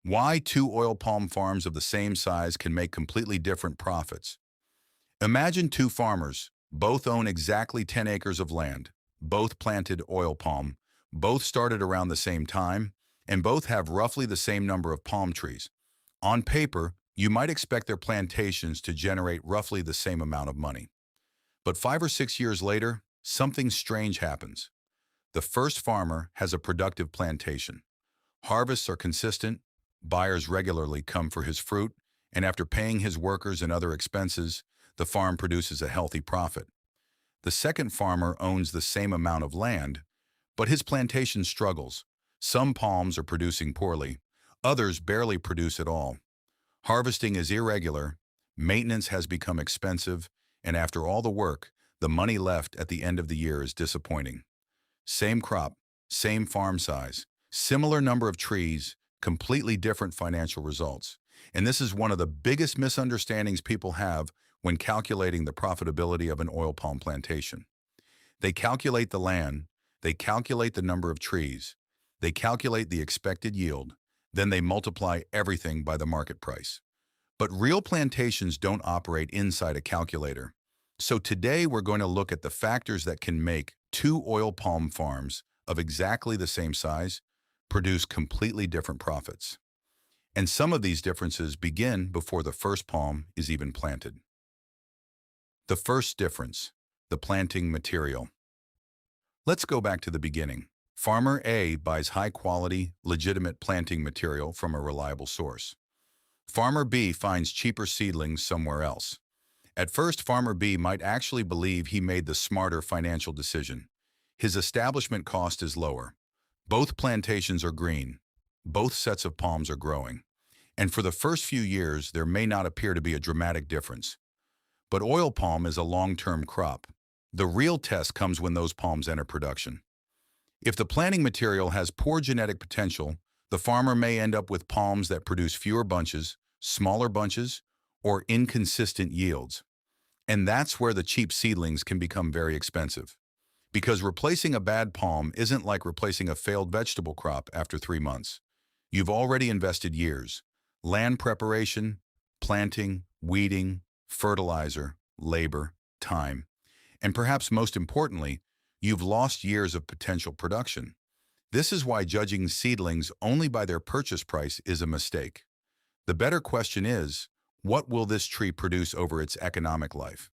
Why two oil palm farms of the same size can make completely different profits. Imagine two farmers, both own exactly 10 acres of land, both planted oil palm, both started around the same time, and both have roughly the same number of palm trees. On paper, you might expect their plantations to generate roughly the same amount of money. But 5 or 6 years later, something strange happens. The first farmer has a productive plantation. Harvests are consistent, buyers regularly come for his fruit, and after paying his workers and other expenses, the farm produces a healthy profit. The second farmer owns the same amount of land, but his plantation struggles. Some palms are producing poorly, others barely produce at all. Harvesting is irregular, maintenance has become expensive, and after all the work, the money left at the end of the year is disappointing. Same crop, same farm size, similar number of trees, completely different financial results. And this is one of the biggest misunderstandings people have when calculating the profitability of an oil palm plantation. They calculate the land, they calculate the number of trees, they calculate the expected yield, then they multiply everything by the market price. But real plantations don't operate inside a calculator. So today we're going to look at the factors that can make two oil palm farms of exactly the same size produce completely different profits. And some of these differences begin before the first palm is even planted. The first difference, the planting material. Let's go back to the beginning. Farmer A buys high-quality, legitimate planting material from a reliable source. Farmer B finds cheaper seedlings somewhere else. At first, Farmer B might actually believe he made the smarter financial decision. His establishment cost is lower. Both plantations are green. Both sets of palms are growing. And for the first few years, there may not appear to be a dramatic difference. But oil palm is a long-term crop. The real test comes when those palms enter production. If the planting material has poor genetic potential, the farmer may end up with palms that produce fewer bunches, smaller bunches, or inconsistent yields. And that's where the cheap seedlings can become very expensive. Because replacing a bad palm isn't like replacing a failed vegetable crop after 3 months. You've already invested years. Land preparation, planting, weeding, fertilizer, labor, time, and perhaps most importantly, you've lost years of potential production. This is why judging seedlings only by their purchase price is a mistake. The better question is, what will this tree produce over its economic life?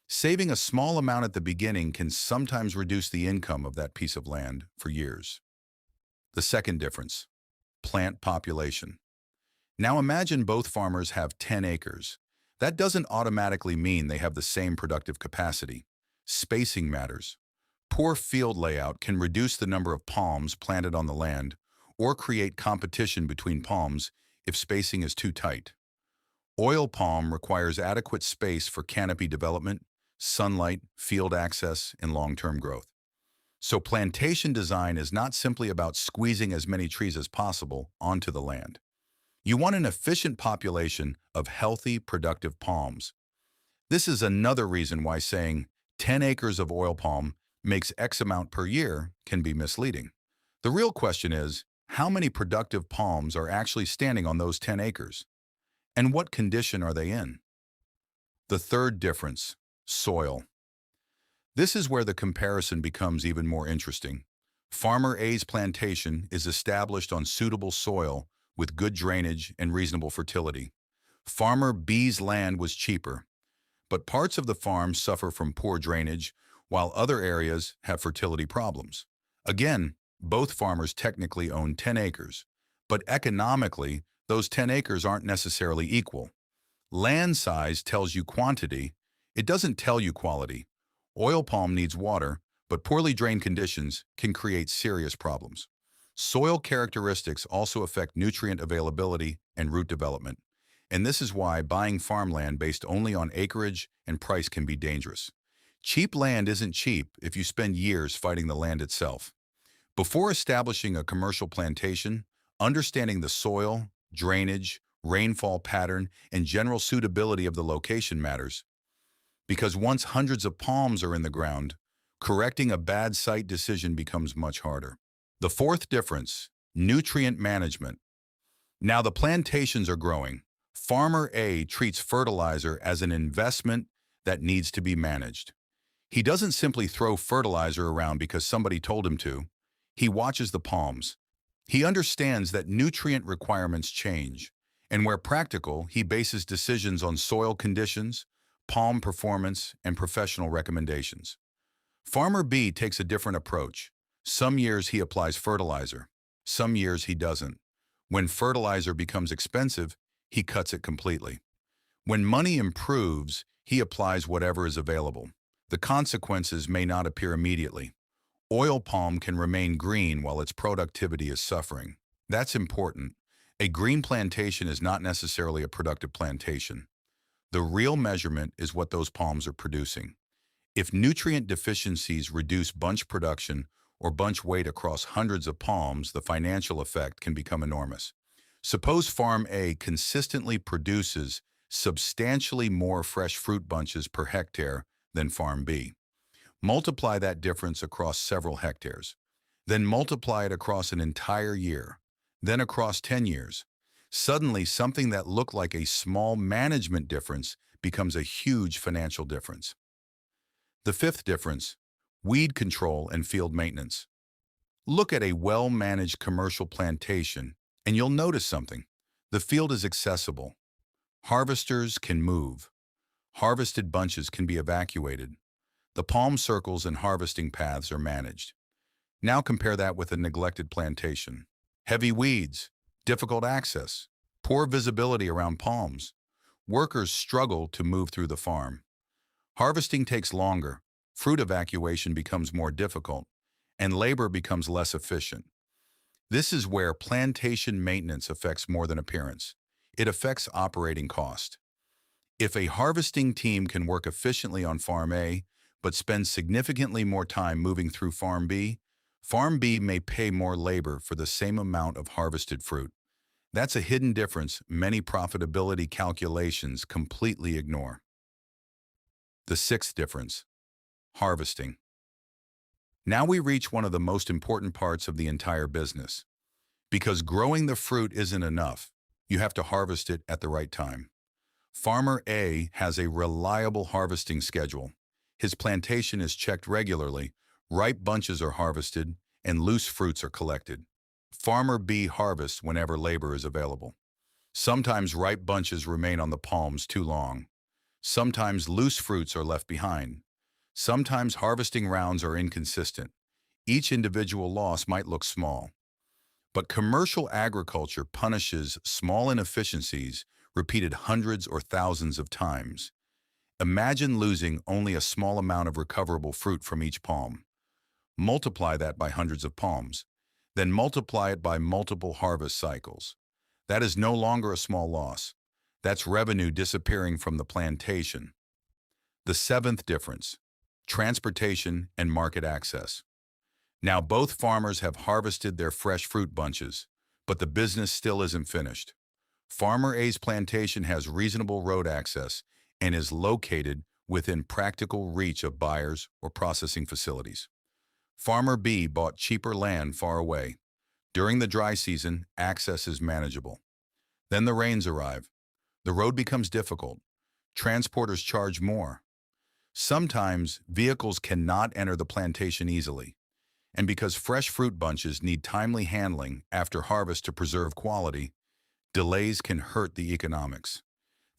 Saving a small amount at the beginning can sometimes reduce the income of that piece of land for years. The second difference, plant population. Now imagine both farmers have 10 acres. That doesn't automatically mean they have the same productive capacity. Spacing matters. Poor field layout can reduce the number of palms planted on the land or create competition between palms if spacing is too tight. Oil palm requires adequate space for canopy development, sunlight, field access, and long-term growth. So plantation design is not simply about squeezing as many trees as possible onto the land. You want an efficient population of healthy, productive palms. This is another reason why saying 10 acres of oil palm makes X amount per year can be misleading. The real question is, how many productive palms are actually standing on those 10 acres? And what condition are they in? The third difference, soil. This is where the comparison becomes even more interesting. Farmer A's plantation is established on suitable soil with good drainage and reasonable fertility. Farmer B's land was cheaper, but parts of the farm suffer from poor drainage, while other areas have fertility problems. Again, both farmers technically own 10 acres, but economically, those 10 acres aren't necessarily equal. Land size tells you quantity, it doesn't tell you quality. Oil palm needs water, but poorly drained conditions can create serious problems. Soil characteristics also affect nutrient availability and root development, and this is why buying farmland based only on acreage and price can be dangerous. Cheap land isn't cheap if you spend years fighting the land itself. Before establishing a commercial plantation, understanding the soil, drainage, rainfall pattern, and general suitability of the location matters. Because once hundreds of palms are in the ground, correcting a bad site decision becomes much harder. The fourth difference, nutrient management. Now the plantations are growing. Farmer A treats fertilizer as an investment that needs to be managed. He doesn't simply throw fertilizer around because somebody told him to. He watches the palms. He understands that nutrient requirements change, and where practical, he bases decisions on soil conditions, palm performance, and professional recommendations. Farmer B takes a different approach. Some years he applies fertilizer. Some years he doesn't. When fertilizer becomes expensive, he cuts it completely. When money improves, he applies whatever is available. The consequences may not appear immediately. Oil palm can remain green while its productivity is suffering. That's important. A green plantation is not necessarily a productive plantation. The real measurement is what those palms are producing. If nutrient deficiencies reduce bunch production or bunch weight across hundreds of palms, the financial effect can become enormous. Suppose Farm A consistently produces substantially more fresh fruit bunches per hectare than Farm B. Multiply that difference across several hectares. Then multiply it across an entire year, then across 10 years. Suddenly, something that looked like a small management difference becomes a huge financial difference. The fifth difference, weed control and field maintenance. Look at a well-managed commercial plantation, and you'll notice something. The field is accessible. Harvesters can move. Harvested bunches can be evacuated. The palm circles and harvesting paths are managed. Now compare that with a neglected plantation. Heavy weeds, difficult access, poor visibility around palms. Workers struggle to move through the farm. Harvesting takes longer, fruit evacuation becomes more difficult, and labor becomes less efficient. This is where plantation maintenance affects more than appearance. It affects operating cost. If a harvesting team can work efficiently on Farm A, but spend significantly more time moving through Farm B may pay more labor for the same amount of harvested fruit. That's a hidden difference many profitability calculations completely ignore. The sixth difference, harvesting. Now we reach one of the most important parts of the entire business. Because growing the fruit isn't enough, you have to harvest it at the right time. Farmer A has a reliable harvesting schedule. His plantation is checked regularly, ripe bunches are harvested, and loose fruits are collected. Farmer B harvests whenever labor is available. Sometimes ripe bunches remain on the palms too long. Sometimes loose fruits are left behind. Sometimes harvesting rounds are inconsistent. Each individual loss might look small. But commercial agriculture punishes small inefficiencies repeated hundreds or thousands of times. Imagine losing only a small amount of recoverable fruit from each palm. Multiply that by hundreds of palms. Then multiply it by multiple harvest cycles. That is no longer a small loss. That's revenue disappearing from the plantation. The seventh difference, transportation and market access. Now both farmers have harvested their fresh fruit bunches, but the business still isn't finished. Farmer A's plantation has reasonable road access and is located within practical reach of buyers or processing facilities. Farmer B bought cheaper land far away. During the dry season, access is manageable. Then the rains arrive. The road becomes difficult. Transporters charge more. Sometimes vehicles cannot enter the plantation easily. And because fresh fruit bunches need timely handling after harvest to preserve quality, delays can hurt the economics.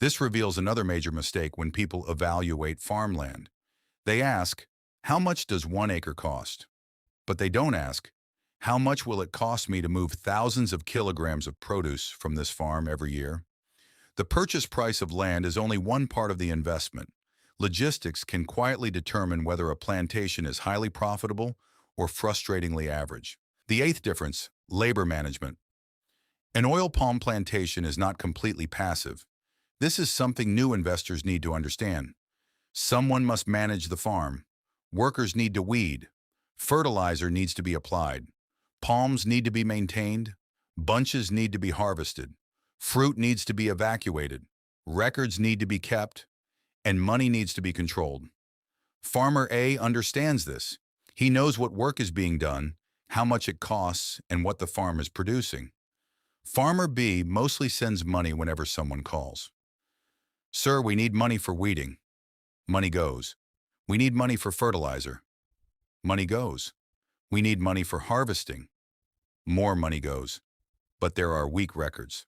This reveals another major mistake when people evaluate farmland. They ask, how much does 1 acre cost? But they don't ask, how much will it cost me to move thousands of kilograms of produce from this farm every year? The purchase price of land is only one part of the investment. Logistics can quietly determine whether a plantation is highly profitable or frustratingly average. The eighth difference, labor management. An oil palm plantation is not completely passive. This is something new investors need to understand. Someone must manage the farm. Workers need to weed. Fertilizer needs to be applied. Palms need to be maintained. Bunches need to be harvested. Fruit needs to be evacuated. Records need to be kept. And money needs to be controlled. Farmer A understands this. He knows what work is being done, how much it costs, and what the farm is producing. Farmer B mostly sends money whenever someone calls. Sir, we need money for weeding. Money goes. We need money for fertilizer. Money goes. We need money for harvesting. More money goes. But there are weak records.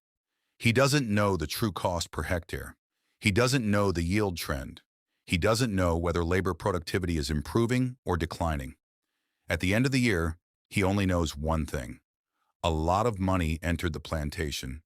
He doesn't know the true cost per hectare. He doesn't know the yield trend. He doesn't know whether labor productivity is improving or declining. At the end of the year, he only knows one thing. A lot of money entered the plantation,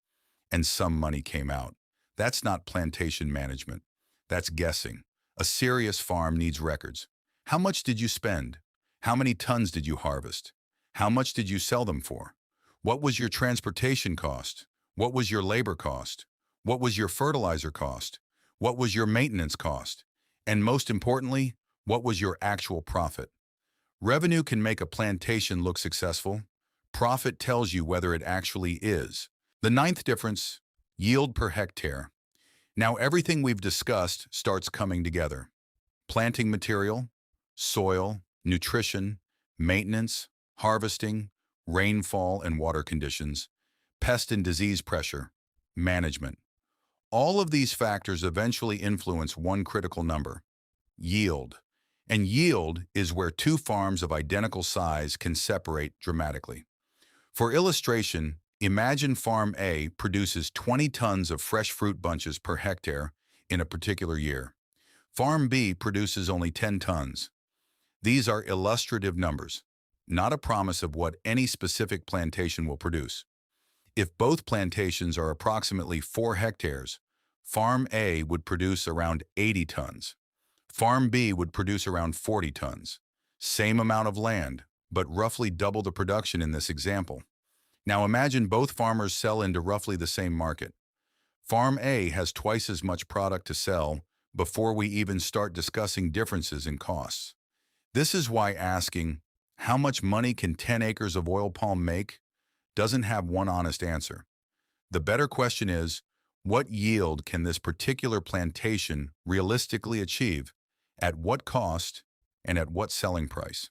and some money came out. That's not plantation management. That's guessing. A serious farm needs records. How much did you spend? How many tons did you harvest? How much did you sell them for? What was your transportation cost? What was your labor cost? What was your fertilizer cost? What was your maintenance cost? And most importantly, what was your actual profit? Revenue can make a plantation look successful. Profit tells you whether it actually is. The ninth difference, yield per hectare. Now everything we've discussed starts coming together. Planting material, soil, nutrition, maintenance, harvesting, rainfall and water conditions, pest and disease pressure, management. All of these factors eventually influence one critical number, yield. And yield is where two farms of identical size can separate dramatically. For illustration, imagine Farm A produces 20 tons of fresh fruit bunches per hectare in a particular year. Farm B produces only 10 tons. These are illustrative numbers, not a promise of what any specific plantation will produce. If both plantations are approximately 4 hectares, Farm A would produce around 80 tons. Farm B would produce around 40 tons. Same amount of land, but roughly double the production in this example. Now imagine both farmers sell into roughly the same market. Farm A has twice as much product to sell before we even start discussing differences in costs. This is why asking, how much money can 10 acres of oil palm make, doesn't have one honest answer. The better question is, what yield can this particular plantation realistically achieve, at what cost, and at what selling price?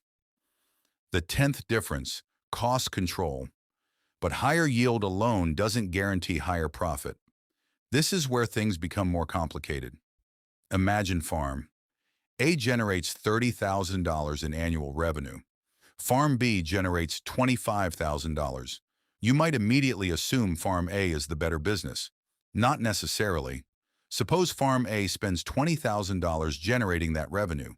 The 10th difference, cost control. But higher yield alone doesn't guarantee higher profit. This is where things become more complicated. Imagine farm. A generates $30,000 in annual revenue. Farm B generates $25,000. You might immediately assume Farm A is the better business. Not necessarily. Suppose Farm A spends $20,000 generating that revenue.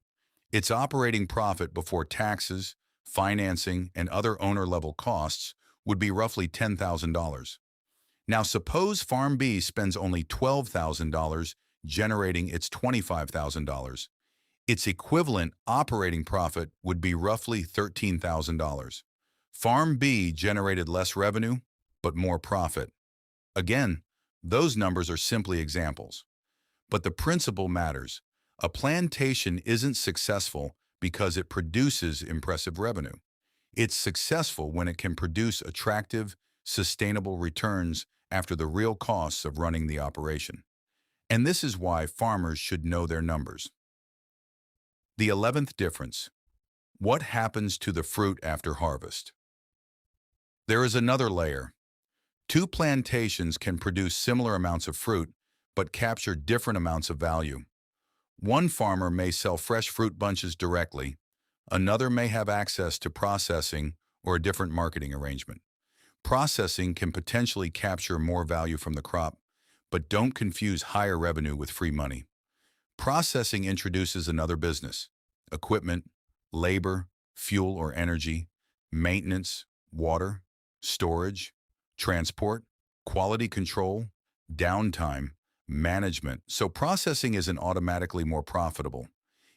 Its operating profit before taxes, financing, and other owner-level costs would be roughly $10,000. Now suppose Farm B spends only $12,000 generating its $25,000. Its equivalent operating profit would be roughly $13,000. Farm B generated less revenue, but more profit. Again, those numbers are simply examples. But the principle matters. A plantation isn't successful because it produces impressive revenue. It's successful when it can produce attractive, sustainable returns after the real costs of running the operation. And this is why farmers should know their numbers. The 11th difference. What happens to the fruit after harvest? There is another layer. Two plantations can produce similar amounts of fruit, but capture different amounts of value. One farmer may sell fresh fruit bunches directly. Another may have access to processing or a different marketing arrangement. Processing can potentially capture more value from the crop, but don't confuse higher revenue with free money. Processing introduces another business: equipment, labor, fuel or energy, maintenance, water, storage, transport, quality control, downtime, management. So processing isn't automatically more profitable.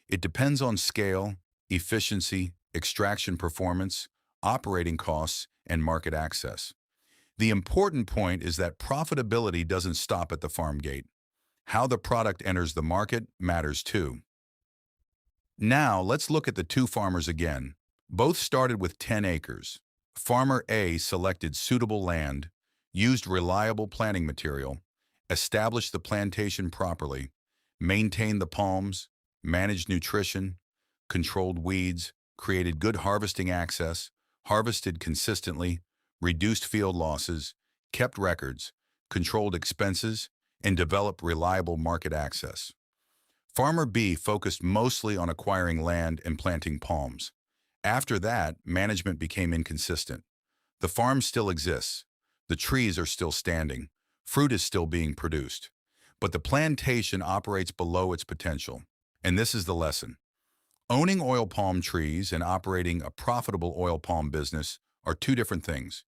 It depends on scale, efficiency, extraction performance, operating costs, and market access. The important point is that profitability doesn't stop at the farm gate. How the product enters the market matters too. Now, let's look at the two farmers again. Both started with 10 acres. Farmer A selected suitable land, used reliable planting material, established the plantation properly, maintained the palms, managed nutrition, controlled weeds, created good harvesting access, harvested consistently, reduced field losses, kept records, controlled expenses, and developed reliable market access. Farmer B focused mostly on acquiring land and planting palms. After that, management became inconsistent. The farm still exists. The trees are still standing. Fruit is still being produced. But the plantation operates below its potential. And this is the lesson. Owning oil palm trees and operating a profitable oil palm business are two different things.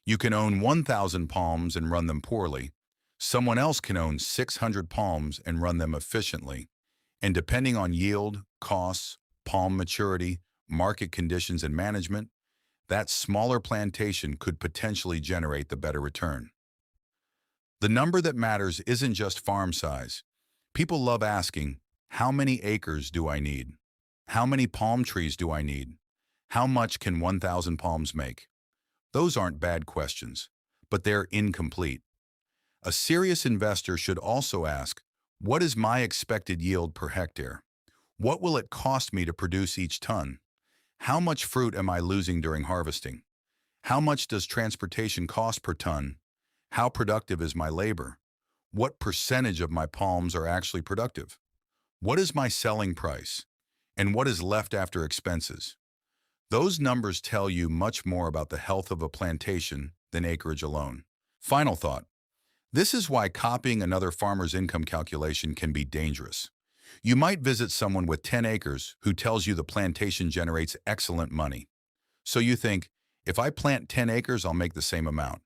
You can own 1,000 palms and run them poorly. Someone else can own 600 palms and run them efficiently. And depending on yield, costs, palm maturity, market conditions, and management, that smaller plantation could potentially generate the better return. The number that matters isn't just farm size. People love asking, how many acres do I need? How many palm trees do I need? How much can 1,000 palms make? Those aren't bad questions, but they're incomplete. A serious investor should also ask, what is my expected yield per hectare? What will it cost me to produce each ton? How much fruit am I losing during harvesting? How much does transportation cost per ton? How productive is my labor? What percentage of my palms are actually productive? What is my selling price? And what is left after expenses? Those numbers tell you much more about the health of a plantation than acreage alone. Final thought. This is why copying another farmer's income calculation can be dangerous. You might visit someone with 10 acres who tells you the plantation generates excellent money. So you think, if I plant 10 acres, I'll make the same amount.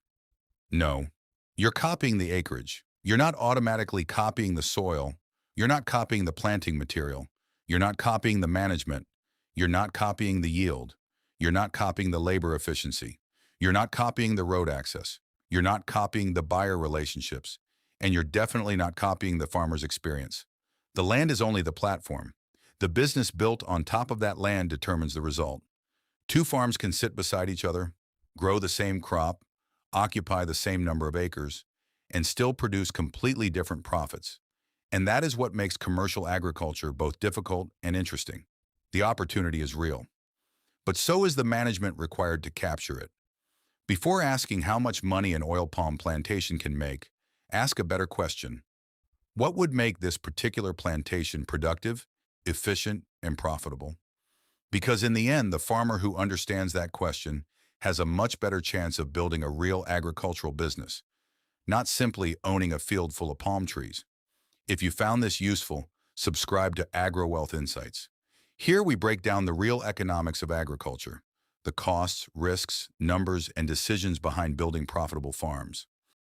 No, you're copying the acreage. You're not automatically copying the soil. You're not copying the planting material. You're not copying the management. You're not copying the yield. You're not copying the labor efficiency. You're not copying the road access. You're not copying the buyer relationships. And you're definitely not copying the farmer's experience. The land is only the platform. The business built on top of that land determines the result. Two farms can sit beside each other, grow the same crop, occupy the same number of acres, and still produce completely different profits. And that is what makes commercial agriculture both difficult and interesting. The opportunity is real. But so is the management required to capture it. Before asking how much money an oil palm plantation can make, ask a better question. What would make this particular plantation productive, efficient, and profitable? Because in the end, the farmer who understands that question has a much better chance of building a real agricultural business, not simply owning a field full of palm trees. If you found this useful, subscribe to AgroWealth Insights. Here we break down the real economics of agriculture, the costs, risks, numbers, and decisions behind building profitable farms.